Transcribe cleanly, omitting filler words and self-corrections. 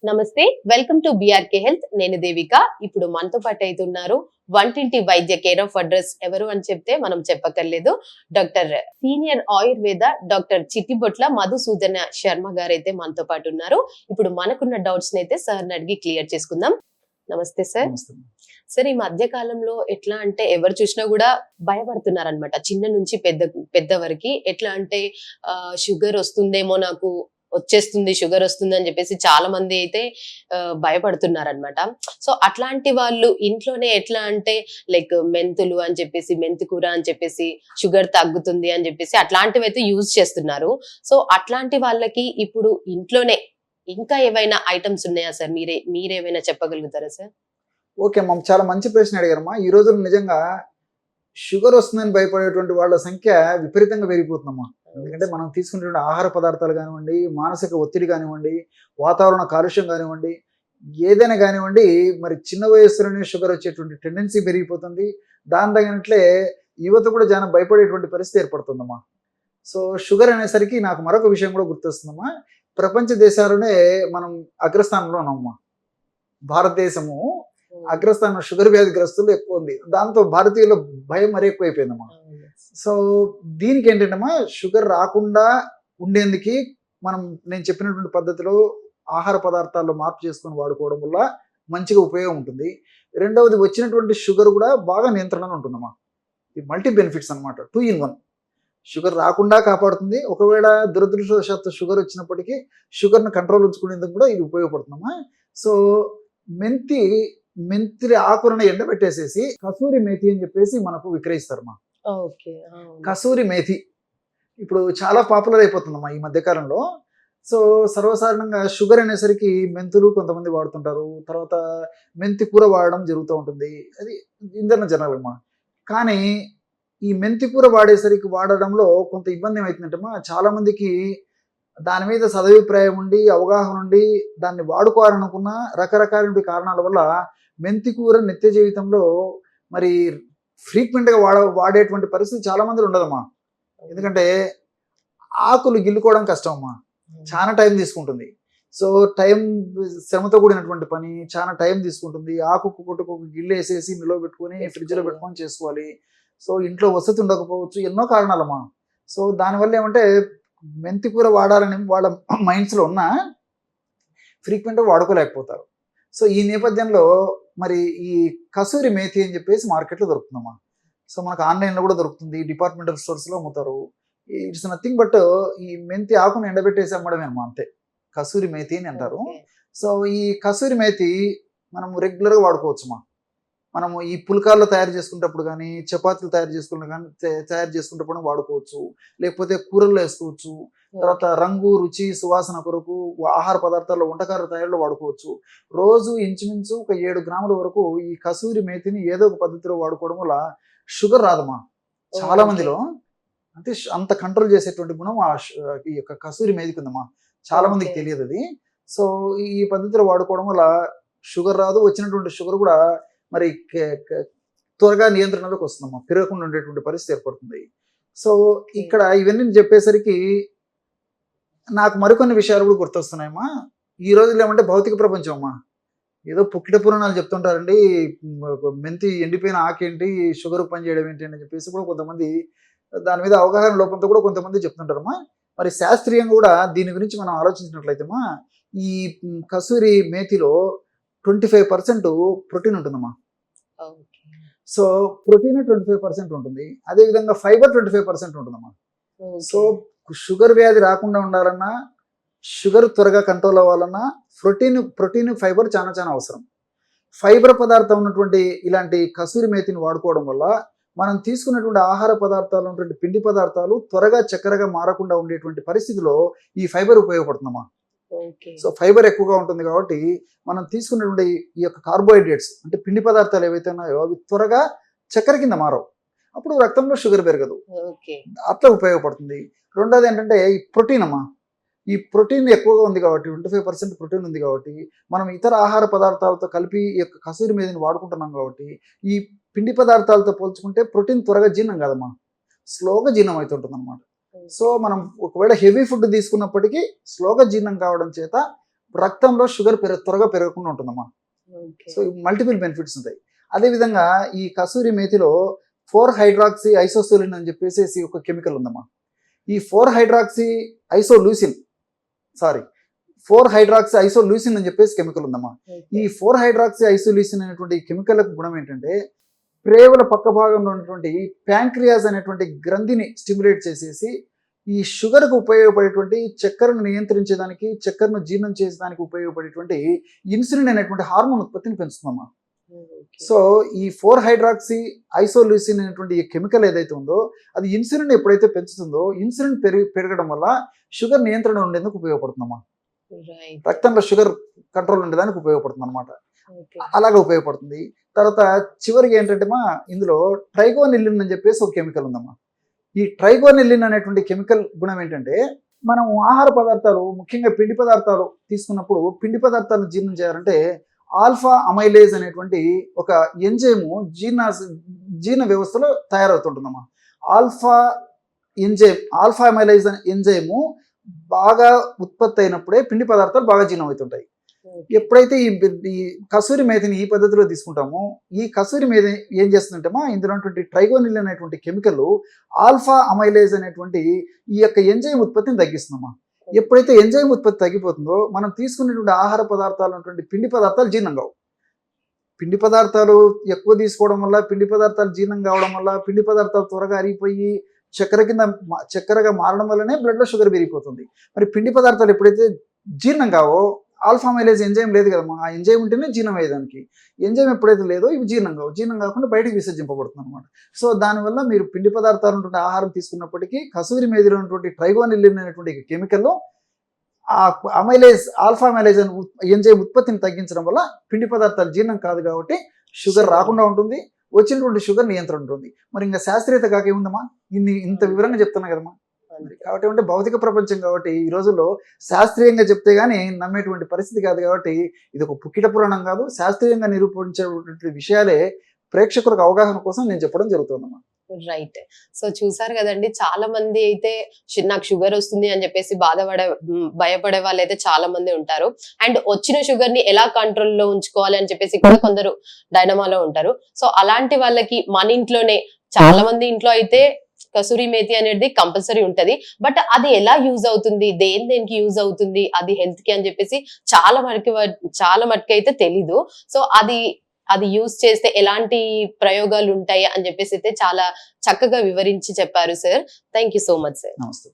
నమస్తే, welcome to BRK health. నేను దేవిక. ఇప్పుడు మనతో పాటు అయితున్నారు వంటింటి వైద్య కేర్ ఆఫ్ అడ్రస్. ఎవరు అని చెప్తే మనం చెప్పక్కర్లేదు, doctor senior Ayurveda doctor Chittibotla Madhusudana Sharma గారు అయితే మనతో పాటు ఉన్నారు. ఇప్పుడు మనకున్న డౌట్స్ అయితే సార్ అడిగి క్లియర్ చేసుకుందాం. నమస్తే సార్. సార్, ఈ మధ్య కాలంలో ఎట్లా అంటే ఎవరు చూసినా కూడా భయపడుతున్నారు అనమాట, చిన్న నుంచి పెద్ద వరకు. ఎట్లా అంటే షుగర్ వస్తుందేమో, నాకు వచ్చేస్తుంది, షుగర్ వస్తుంది అని చెప్పేసి చాలా మంది అయితే భయపడుతున్నారు అనమాట. సో అట్లాంటి వాళ్ళు ఇంట్లోనే ఎట్లా అంటే లైక్ మెంతులు అని చెప్పేసి, మెంతి కూర అని చెప్పేసి షుగర్ తగ్గుతుంది అని చెప్పేసి అట్లాంటివి అయితే యూజ్ చేస్తున్నారు. సో అట్లాంటి వాళ్ళకి ఇప్పుడు ఇంట్లోనే ఇంకా ఏవైనా ఐటమ్స్ ఉన్నాయా సార్? మీరేమైనా చెప్పగలుగుతారా సార్? ఓకే అమ్మా, చాలా మంచి ప్రశ్న అడిగారమ్మా. ఈ రోజున నిజంగా షుగర్ వస్తుందని భయపడేటువంటి వాళ్ళ సంఖ్య విపరీతంగా పెరిగిపోతుందమ్మా. ఎందుకంటే మనం తీసుకునేటువంటి ఆహార పదార్థాలు కానివ్వండి, మానసిక ఒత్తిడి కానివ్వండి, వాతావరణ కాలుష్యం కానివ్వండి, ఏదైనా కానివ్వండి, మరి చిన్న వయస్సులోనే షుగర్ వచ్చేటువంటి టెండెన్సీ పెరిగిపోతుంది. దాని తగినట్లే యువత కూడా చాలా భయపడేటువంటి పరిస్థితి ఏర్పడుతుందమ్మా. సో షుగర్ అనేసరికి నాకు మరొక విషయం కూడా గుర్తొస్తుందమ్మా. ప్రపంచ దేశాల్లోనే మనం అగ్రస్థానంలో ఉన్నామమ్మా. భారతదేశము అగ్రస్థానం షుగర్ వ్యాధిగ్రస్తులు ఎక్కువ ఉంది. దాంతో భారతీయుల భయం మరీ ఎక్కువైపోయిందమ్మా. సో దీనికి ఏంటంటమ్మా, షుగర్ రాకుండా ఉండేందుకు మనం నేను చెప్పినటువంటి పద్ధతిలో ఆహార పదార్థాల్లో మార్పు చేసుకొని వాడుకోవడం వల్ల మంచిగా ఉపయోగం ఉంటుంది. రెండవది, వచ్చినటువంటి షుగర్ కూడా బాగా నియంత్రణలో ఉంటుందమ్మా. ఈ మల్టీ బెనిఫిట్స్ అనమాట, 2 in 1. షుగర్ రాకుండా కాపాడుతుంది. ఒకవేళ దురదృష్టవశాత్తు షుగర్ వచ్చినప్పటికీ షుగర్ని కంట్రోల్ ఉంచుకునేందుకు కూడా ఇది ఉపయోగపడుతుందమ్మా. సో మెంతి ఆకులను ఎండబెట్టేసేసి కసూరి మేతి అని చెప్పేసి మనకు విక్రయిస్తారమ్మా. కసూరి మేతి ఇప్పుడు చాలా పాపులర్ అయిపోతుందమ్మా ఈ మధ్యకాలంలో. సో సర్వసాధారణంగా షుగర్ అనేసరికి మెంతులు కొంతమంది వాడుతుంటారు, తర్వాత మెంతి కూర వాడడం జరుగుతూ ఉంటుంది. అది ఇందరిన జనాలు అమ్మా. కానీ ఈ మెంతి కూర వాడడంలో కొంత ఇబ్బంది ఏమవుతుందంటమ్మా, చాలా మందికి దాని మీద సదభిప్రాయం ఉండి, అవగాహన ఉండి, దాన్ని వాడుకోవాలనుకున్న రకరకాల కారణాల వల్ల మెంతి కూర నిత్య జీవితంలో మరి ఫ్రీక్వెంట్గా వాడేటువంటి పరిస్థితి చాలా మంది ఉండదమ్మా. ఎందుకంటే ఆకులు గిల్లుకోవడం కష్టం అమ్మా, చాలా టైం తీసుకుంటుంది. సో శ్రమతో కూడినటువంటి పని, చాలా టైం తీసుకుంటుంది. ఆకుకు కొట్టుకు గిల్లు వేసేసి నిల్వ పెట్టుకొని ఫ్రిడ్జ్లో పెట్టుకొని చేసుకోవాలి. సో ఇంట్లో వసతి ఉండకపోవచ్చు, ఎన్నో కారణాలమ్మా. సో దానివల్ల ఏమంటే మెంతి కూర వాడాలని వాళ్ళ మైండ్స్లో ఉన్న ఫ్రీక్వెంట్గా వాడుకోలేకపోతారు. సో ఈ నేపథ్యంలో మరి ఈ కసూరి మేతి అని చెప్పేసి మార్కెట్లో దొరుకుతుందమ్మా. సో మనకు ఆన్లైన్లో కూడా దొరుకుతుంది, డిపార్ట్మెంటల్ స్టోర్స్లో అమ్ముతారు. ఇట్స్ నథింగ్ బట్ ఈ మెంతి ఆకును ఎండబెట్టేసి అమ్మడమే అమ్మా, అంతే. కసూరి మేతి అని అంటారు. సో ఈ కసూరి మేతి మనం రెగ్యులర్గా వాడుకోవచ్చుమా. మనము ఈ పుల్కాల్లో తయారు చేసుకునేటప్పుడు కానీ, చపాతీలు తయారు చేసుకునేటప్పుడు వాడుకోవచ్చు, లేకపోతే కూరల్లో వేసుకోవచ్చు. తర్వాత రంగు, రుచి, సువాసన కొరకు ఆహార పదార్థాల్లో, వంటకాల తయారీలో వాడుకోవచ్చు. రోజు ఇంచుమించు ఒక 7 గ్రాముల వరకు ఈ కసూరి మేతిని ఏదో ఒక పద్ధతిలో వాడుకోవడం వల్ల షుగర్ రాదమ్మా చాలా మందిలో. అంటే అంత కంట్రోల్ చేసేటువంటి గుణం ఈ యొక్క కసూరి మేతికి ఉందమ్మా. చాలా మందికి తెలియదు అది. సో ఈ పద్ధతిలో వాడుకోవడం వల్ల షుగర్ రాదు, వచ్చినటువంటి షుగర్ కూడా మరి త్వరగా నియంత్రణలోకి వస్తుందమ్మా, పెరగకుండా ఉండేటువంటి పరిస్థితి ఏర్పడుతుంది. సో ఇక్కడ ఇవన్నీ చెప్పేసరికి నాకు మరికొన్ని విషయాలు కూడా గుర్తొస్తున్నాయమ్మా. ఈ రోజుల్లో ఏమంటే భౌతిక ప్రపంచం అమ్మా, ఏదో పుక్కిట పురాణాలు చెప్తుంటారండి. మెంతి ఎండిపోయిన ఆకేంటి, షుగర్ పని చేయడం ఏంటి అని చెప్పేసి కూడా కొంతమంది దాని మీద అవగాహన లోపంతో కూడా కొంతమంది చెప్తుంటారమ్మా. మరి శాస్త్రీయంగా కూడా దీని గురించి మనం ఆలోచించినట్లయితేమ్మా, ఈ కసూరి మేతిలో 25% ప్రోటీన్ ఉంటుందమ్మా. సో ప్రోటీన్ 25% ఉంటుంది, అదేవిధంగా ఫైబర్ 25% ఉంటుందమ్మా. సో షుగర్ వ్యాధి రాకుండా ఉండాలన్నా, షుగర్ త్వరగా కంట్రోల్ అవ్వాలన్నా ప్రోటీన్ ఫైబర్ చాలా చాలా అవసరం. ఫైబర్ పదార్థం ఉన్నటువంటి ఇలాంటి కసూరి మేతిని వాడుకోవడం వల్ల మనం తీసుకున్నటువంటి ఆహార పదార్థాలు ఉన్నటువంటి పిండి పదార్థాలు త్వరగా చక్కెరగా మారకుండా ఉండేటువంటి పరిస్థితిలో ఈ ఫైబర్ ఉపయోగపడుతుందమ్మా. సో ఫైబర్ ఎక్కువగా ఉంటుంది కాబట్టి మనం తీసుకున్నటువంటి ఈ యొక్క కార్బోహైడ్రేట్స్ అంటే పిండి పదార్థాలు ఏవైతే ఉన్నాయో అవి త్వరగా చక్కెర కింద మారవు, అప్పుడు రక్తంలో షుగర్ పెరగదు, అట్లా ఉపయోగపడుతుంది. రెండోది ఏంటంటే ఈ ప్రోటీన్ అమ్మా. ఈ ప్రోటీన్ ఎక్కువగా ఉంది కాబట్టి, 25% ప్రోటీన్ ఉంది కాబట్టి, మనం ఇతర ఆహార పదార్థాలతో కలిపి ఈ యొక్క కసూరి మేతిని వాడుకుంటున్నాం కాబట్టి, ఈ పిండి పదార్థాలతో పోల్చుకుంటే ప్రోటీన్ త్వరగా జీర్ణం కాదమ్మా, స్లోగా జీర్ణం అవుతుంటుంది అనమాట. సో మనం ఒకవేళ హెవీ ఫుడ్ తీసుకున్నప్పటికీ స్లోగా జీర్ణం కావడం చేత రక్తంలో షుగర్ త్వరగా పెరగకుండా ఉంటుందమ్మా. సో మల్టిపుల్ బెనిఫిట్స్ ఉంటాయి. అదేవిధంగా ఈ కసూరి మేతిలో 4-హైడ్రాక్సీ ఐసోసోలిన్ అని చెప్పేసి ఒక కెమికల్ ఉందమ్మా. ఈ 4-హైడ్రాక్సీ ఐసోలూసిన్ అని చెప్పేసి కెమికల్ ఉందమ్మా. ఈ 4-హైడ్రాక్సీ ఐసోలూసిన్ అనేటువంటి కెమికల్ గుణం ఏంటంటే ప్రేవుల పక్క భాగంలో ఉన్నటువంటి ప్యాంక్రియాస్ అనేటువంటి గ్రంథిని స్టిమ్యులేట్ చేసేసి ఈ షుగర్కు ఉపయోగపడేటువంటి చక్కెరను నియంత్రించేదానికి, చక్కెరను జీర్ణం చేసేదానికి ఉపయోగపడేటువంటి ఇన్సులిన్ అనేటువంటి హార్మోన్ ఉత్పత్తిని పెంచుతుందమ్మా. సో ఈ 4-హైడ్రాక్సీ ఐసోలూసిన్ అనేటువంటి ఈ కెమికల్ ఏదైతే ఉందో అది ఇన్సులిన్ ఎప్పుడైతే పెంచుతుందో ఇన్సులిన్ పెరగడం వల్ల షుగర్ నియంత్రణ ఉండేందుకు ఉపయోగపడుతుందమ్మా. రక్తంలో షుగర్ కంట్రోల్ ఉండేదానికి ఉపయోగపడుతుంది అనమాట. అలాగే ఉపయోగపడుతుంది. తర్వాత చివరికి ఏంటంటే ఇందులో ట్రైగోనిల్లిన్ అని చెప్పేసి ఒక కెమికల్ ఉందమ్మా. ఈ ట్రైగోనిల్లిన్ అనేటువంటి కెమికల్ గుణం ఏంటంటే మనం ఆహార పదార్థాలు, ముఖ్యంగా పిండి పదార్థాలు తీసుకున్నప్పుడు పిండి పదార్థాలను జీర్ణం చేయాలంటే ఆల్ఫా అమైలేజ్ అనేటువంటి ఒక ఎంజైము జీర్ణ వ్యవస్థలో తయారవుతుంటుందమ్మా. ఆల్ఫా అమైలేజ్ అనే ఎంజైము బాగా ఉత్పత్తి అయినప్పుడే పిండి పదార్థాలు బాగా జీర్ణం అవుతుంటాయి. ఎప్పుడైతే ఈ కసూరి మేతిని ఈ పద్ధతిలో తీసుకుంటామో ఈ కసూరి మేతి ఏం చేస్తుందంటేమా ఇందులో ట్రైగోనిల్ అనేటువంటి కెమికల్ ఆల్ఫా అమైలేజ్ అనేటువంటి ఈ యొక్క ఎంజైమ్ ఉత్పత్తిని తగ్గిస్తుందమ్మా. ఎప్పుడైతే ఎంజైమ్ ఉత్పత్తి తగ్గిపోతుందో మనం తీసుకునేటువంటి ఆహార పదార్థాలు ఉన్నటువంటి పిండి పదార్థాలు జీర్ణం కావు. పిండి పదార్థాలు ఎక్కువ తీసుకోవడం వల్ల, పిండి పదార్థాలు జీర్ణం కావడం వల్ల పిండి పదార్థాలు త్వరగా అరిగిపోయి చక్కెరగా మారడం వల్లనే బ్లడ్లో షుగర్ పెరిగిపోతుంది. మరి పిండి పదార్థాలు ఎప్పుడైతే జీర్ణం కావో ఆల్ఫా అమైలేజ్ ఎంజైమ్ లేదు కదమ్మా. ఆ ఎంజైమ్ ఉంటేనే జీర్ణం అయ్యేదానికి. ఎంజైమ్ ఎప్పుడైతే లేదో ఇవి జీర్ణం కావు. జీర్ణం కాకుండా బయటకు విసర్జింపబడుతుంది అనమాట. సో దానివల్ల మీరు పిండి పదార్థాలు ఉన్నటువంటి ఆహారం తీసుకున్నప్పటికీ కసూరి మేతిలో ఉన్నటువంటి ట్రైగోనిల్లిన్ అనేటువంటి కెమికల్లో ఆ ఆల్ఫా అమైలేజ్ ఎంజైమ్ ఉత్పత్తిని తగ్గించడం వల్ల పిండి పదార్థాలు జీర్ణం కాదు కాబట్టి షుగర్ రాకుండా ఉంటుంది. వచ్చినటువంటి షుగర్ నియంత్రణ ఉంటుంది. మరి ఇంకా శాస్త్రీయత కాక ఏముందమ్మా? ఇంత వివరంగా చెప్తున్నా కదమ్మా. కాబట్టి అంటే భౌతిక ప్రపంచం కాబట్టి ఈ రోజుల్లో శాస్త్రీయంగా చెప్తే గానీ నమ్మేటువంటి పరిస్థితి కాదు. కాబట్టి ఇది ఒక పుక్కిట పురాణం కాదు, శాస్త్రీయంగా నిరూపించేటువంటి విషయాలే ప్రేక్షకులకు అవగాహన కోసం నేను చెప్పడం జరుగుతుందమ్మా. రైట్. సో చూసారు కదండి, చాలా మంది అయితే నాకు షుగర్ వస్తుంది అని చెప్పేసి భయపడే వాళ్ళు అయితే చాలా మంది ఉంటారు. అండ్ వచ్చిన షుగర్ ని ఎలా కంట్రోల్లో ఉంచుకోవాలి అని చెప్పేసి కూడా కొందరు డైనమాలో ఉంటారు. సో అలాంటి వాళ్ళకి మన ఇంట్లోనే చాలా మంది ఇంట్లో అయితే కసూరి మేతి అనేది కంపల్సరీ ఉంటది. బట్ అది ఎలా యూజ్ అవుతుంది, దేనికి యూజ్ అవుతుంది, అది హెల్త్ కి అని చెప్పేసి చాలా మటుకు అయితే తెలీదు. సో అది యూజ్ చేస్తే ఎలాంటి ప్రయోగాలు ఉంటాయి అని చెప్పేసి అయితే చాలా చక్కగా వివరించి చెప్పారు sir. Thank you so much sir. నమస్తే.